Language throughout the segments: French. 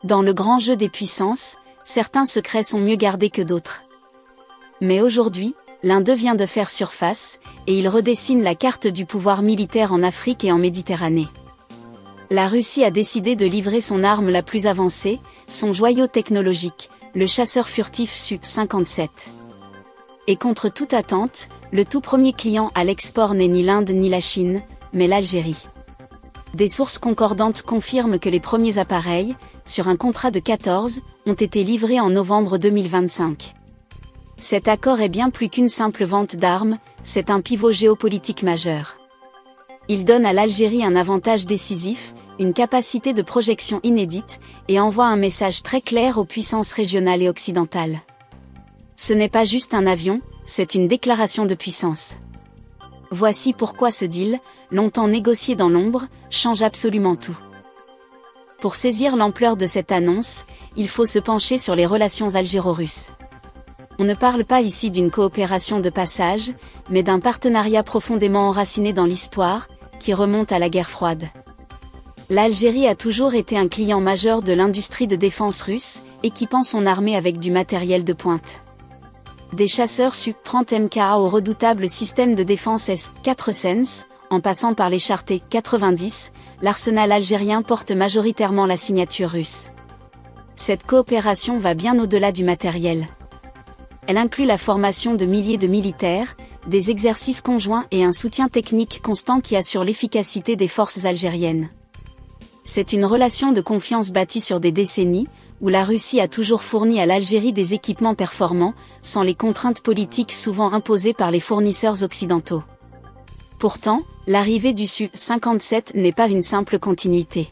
Dans le grand jeu des puissances, certains secrets sont mieux gardés que d'autres. Mais aujourd'hui, l'un d'eux vient de faire surface, et il redessine la carte du pouvoir militaire en Afrique et en Méditerranée. La Russie a décidé de livrer son arme la plus avancée, son joyau technologique, le chasseur furtif Su-57. Et contre toute attente, le tout premier client à l'export n'est ni l'Inde ni la Chine, mais l'Algérie. Des sources concordantes confirment que les premiers appareils, sur un contrat de 14, ont été livrés en novembre 2025. Cet accord est bien plus qu'une simple vente d'armes, c'est un pivot géopolitique majeur. Il donne à l'Algérie un avantage décisif, une capacité de projection inédite, et envoie un message très clair aux puissances régionales et occidentales. Ce n'est pas juste un avion, c'est une déclaration de puissance. Voici pourquoi ce deal, longtemps négocié dans l'ombre, change absolument tout. Pour saisir l'ampleur de cette annonce, il faut se pencher sur les relations algéro-russes. On ne parle pas ici d'une coopération de passage, mais d'un partenariat profondément enraciné dans l'histoire, qui remonte à la guerre froide. L'Algérie a toujours été un client majeur de l'industrie de défense russe, équipant son armée avec du matériel de pointe. Des chasseurs Su-30 MKA au redoutable système de défense S-4 en passant par les chars T-90, l'arsenal algérien porte majoritairement la signature russe. Cette coopération va bien au-delà du matériel. Elle inclut la formation de milliers de militaires, des exercices conjoints et un soutien technique constant qui assure l'efficacité des forces algériennes. C'est une relation de confiance bâtie sur des décennies, où la Russie a toujours fourni à l'Algérie des équipements performants, sans les contraintes politiques souvent imposées par les fournisseurs occidentaux. Pourtant, l'arrivée du Su-57 n'est pas une simple continuité.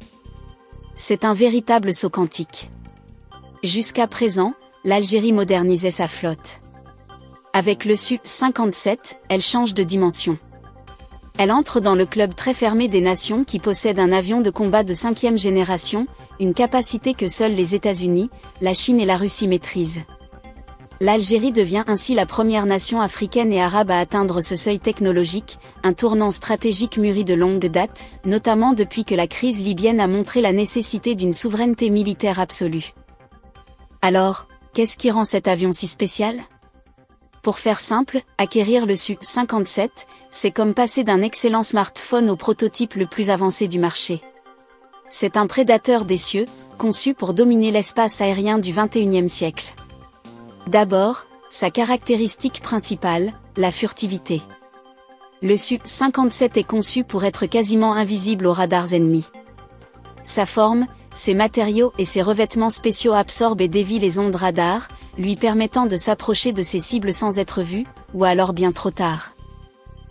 C'est un véritable saut quantique. Jusqu'à présent, l'Algérie modernisait sa flotte. Avec le Su-57, elle change de dimension. Elle entre dans le club très fermé des nations qui possèdent un avion de combat de 5e génération, une capacité que seuls les États-Unis, la Chine et la Russie maîtrisent. L'Algérie devient ainsi la première nation africaine et arabe à atteindre ce seuil technologique, un tournant stratégique mûri de longue date, notamment depuis que la crise libyenne a montré la nécessité d'une souveraineté militaire absolue. Alors, qu'est-ce qui rend cet avion si spécial ? Pour faire simple, acquérir le Su-57, c'est comme passer d'un excellent smartphone au prototype le plus avancé du marché. C'est un prédateur des cieux, conçu pour dominer l'espace aérien du XXIe siècle. D'abord, sa caractéristique principale, la furtivité. Le Su-57 est conçu pour être quasiment invisible aux radars ennemis. Sa forme, ses matériaux et ses revêtements spéciaux absorbent et dévient les ondes radar, lui permettant de s'approcher de ses cibles sans être vu, ou alors bien trop tard.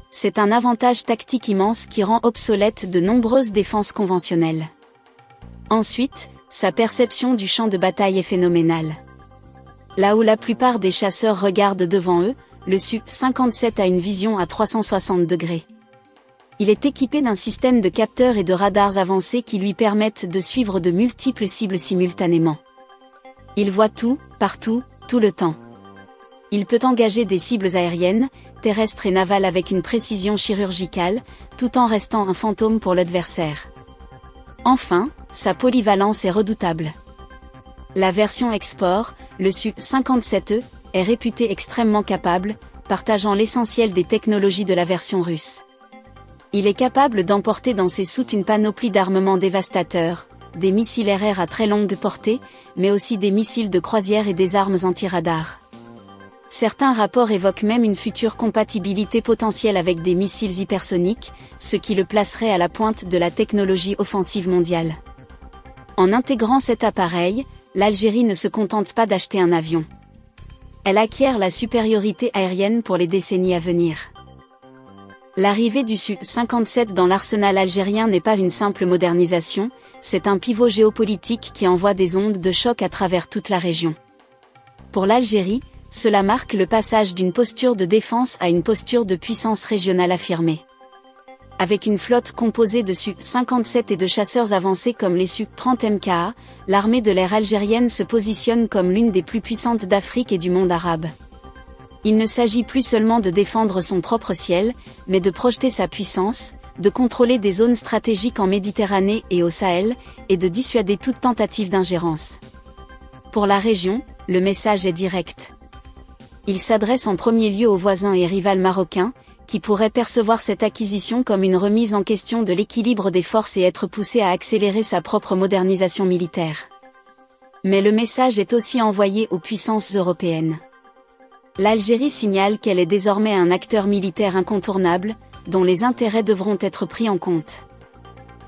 C'est un avantage tactique immense qui rend obsolète de nombreuses défenses conventionnelles. Ensuite, sa perception du champ de bataille est phénoménale. Là où la plupart des chasseurs regardent devant eux, le Su-57 a une vision à 360 degrés. Il est équipé d'un système de capteurs et de radars avancés qui lui permettent de suivre de multiples cibles simultanément. Il voit tout, partout, tout le temps. Il peut engager des cibles aériennes, terrestres et navales avec une précision chirurgicale, tout en restant un fantôme pour l'adversaire. Enfin, sa polyvalence est redoutable. La version export, le Su-57E, est réputée extrêmement capable, partageant l'essentiel des technologies de la version russe. Il est capable d'emporter dans ses soutes une panoplie d'armements dévastateurs, des missiles RR à très longue portée, mais aussi des missiles de croisière et des armes anti-radar. Certains rapports évoquent même une future compatibilité potentielle avec des missiles hypersoniques, ce qui le placerait à la pointe de la technologie offensive mondiale. En intégrant cet appareil, l'Algérie ne se contente pas d'acheter un avion. Elle acquiert la supériorité aérienne pour les décennies à venir. L'arrivée du Su-57 dans l'arsenal algérien n'est pas une simple modernisation, c'est un pivot géopolitique qui envoie des ondes de choc à travers toute la région. Pour l'Algérie, cela marque le passage d'une posture de défense à une posture de puissance régionale affirmée. Avec une flotte composée de Su-57 et de chasseurs avancés comme les Su-30 MKA, l'armée de l'air algérienne se positionne comme l'une des plus puissantes d'Afrique et du monde arabe. Il ne s'agit plus seulement de défendre son propre ciel, mais de projeter sa puissance, de contrôler des zones stratégiques en Méditerranée et au Sahel, et de dissuader toute tentative d'ingérence. Pour la région, le message est direct. Il s'adresse en premier lieu aux voisins et rivales marocains, qui pourraient percevoir cette acquisition comme une remise en question de l'équilibre des forces et être poussés à accélérer sa propre modernisation militaire. Mais le message est aussi envoyé aux puissances européennes. L'Algérie signale qu'elle est désormais un acteur militaire incontournable, dont les intérêts devront être pris en compte.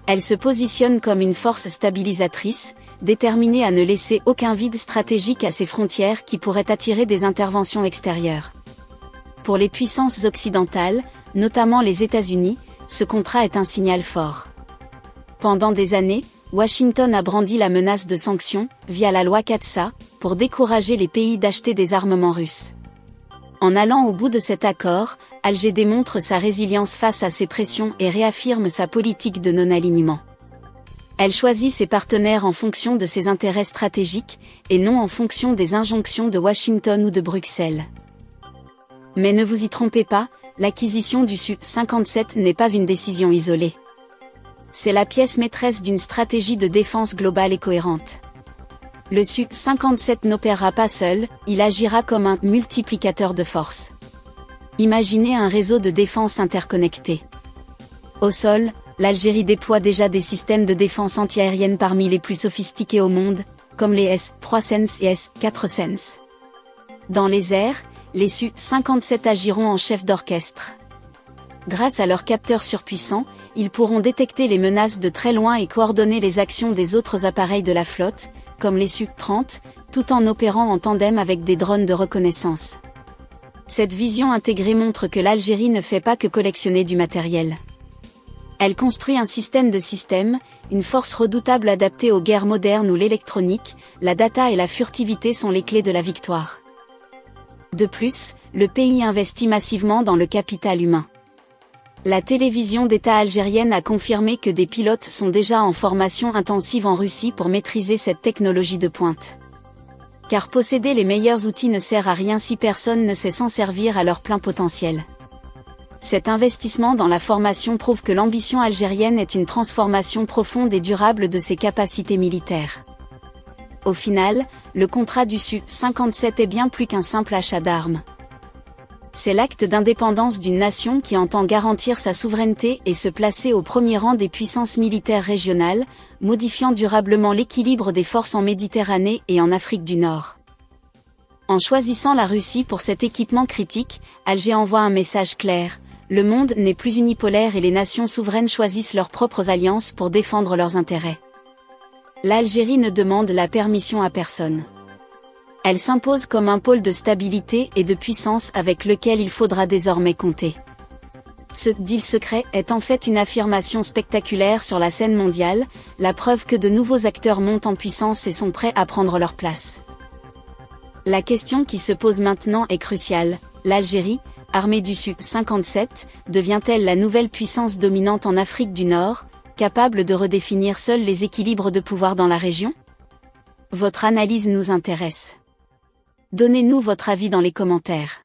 Elle se positionne comme une force stabilisatrice, déterminée à ne laisser aucun vide stratégique à ses frontières qui pourrait attirer des interventions extérieures. Pour les puissances occidentales, notamment les États-Unis, ce contrat est un signal fort. Pendant des années, Washington a brandi la menace de sanctions, via la loi CAATSA, pour décourager les pays d'acheter des armements russes. En allant au bout de cet accord, Alger démontre sa résilience face à ces pressions et réaffirme sa politique de non-alignement. Elle choisit ses partenaires en fonction de ses intérêts stratégiques, et non en fonction des injonctions de Washington ou de Bruxelles. Mais ne vous y trompez pas, l'acquisition du Su-57 n'est pas une décision isolée. C'est la pièce maîtresse d'une stratégie de défense globale et cohérente. Le Su-57 n'opérera pas seul, il agira comme un multiplicateur de force. Imaginez un réseau de défense interconnecté. Au sol, l'Algérie déploie déjà des systèmes de défense antiaérienne parmi les plus sophistiqués au monde, comme les S-3 et S-4. Dans les airs, les Su-57 agiront en chef d'orchestre. Grâce à leurs capteurs surpuissants, ils pourront détecter les menaces de très loin et coordonner les actions des autres appareils de la flotte, comme les Su-30, tout en opérant en tandem avec des drones de reconnaissance. Cette vision intégrée montre que l'Algérie ne fait pas que collectionner du matériel. Elle construit un système de systèmes, une force redoutable adaptée aux guerres modernes où l'électronique, la data et la furtivité sont les clés de la victoire. De plus, le pays investit massivement dans le capital humain. La télévision d'État algérienne a confirmé que des pilotes sont déjà en formation intensive en Russie pour maîtriser cette technologie de pointe. Car posséder les meilleurs outils ne sert à rien si personne ne sait s'en servir à leur plein potentiel. Cet investissement dans la formation prouve que l'ambition algérienne est une transformation profonde et durable de ses capacités militaires. Au final, le contrat du Su-57 est bien plus qu'un simple achat d'armes. C'est l'acte d'indépendance d'une nation qui entend garantir sa souveraineté et se placer au premier rang des puissances militaires régionales, modifiant durablement l'équilibre des forces en Méditerranée et en Afrique du Nord. En choisissant la Russie pour cet équipement critique, Alger envoie un message clair: le monde n'est plus unipolaire et les nations souveraines choisissent leurs propres alliances pour défendre leurs intérêts. L'Algérie ne demande la permission à personne. Elle s'impose comme un pôle de stabilité et de puissance avec lequel il faudra désormais compter. Ce deal secret est en fait une affirmation spectaculaire sur la scène mondiale, la preuve que de nouveaux acteurs montent en puissance et sont prêts à prendre leur place. La question qui se pose maintenant est cruciale: l'Algérie, armée du Su-57, devient-elle la nouvelle puissance dominante en Afrique du Nord, capable de redéfinir seule les équilibres de pouvoir dans la région? Votre analyse nous intéresse. Donnez-nous votre avis dans les commentaires.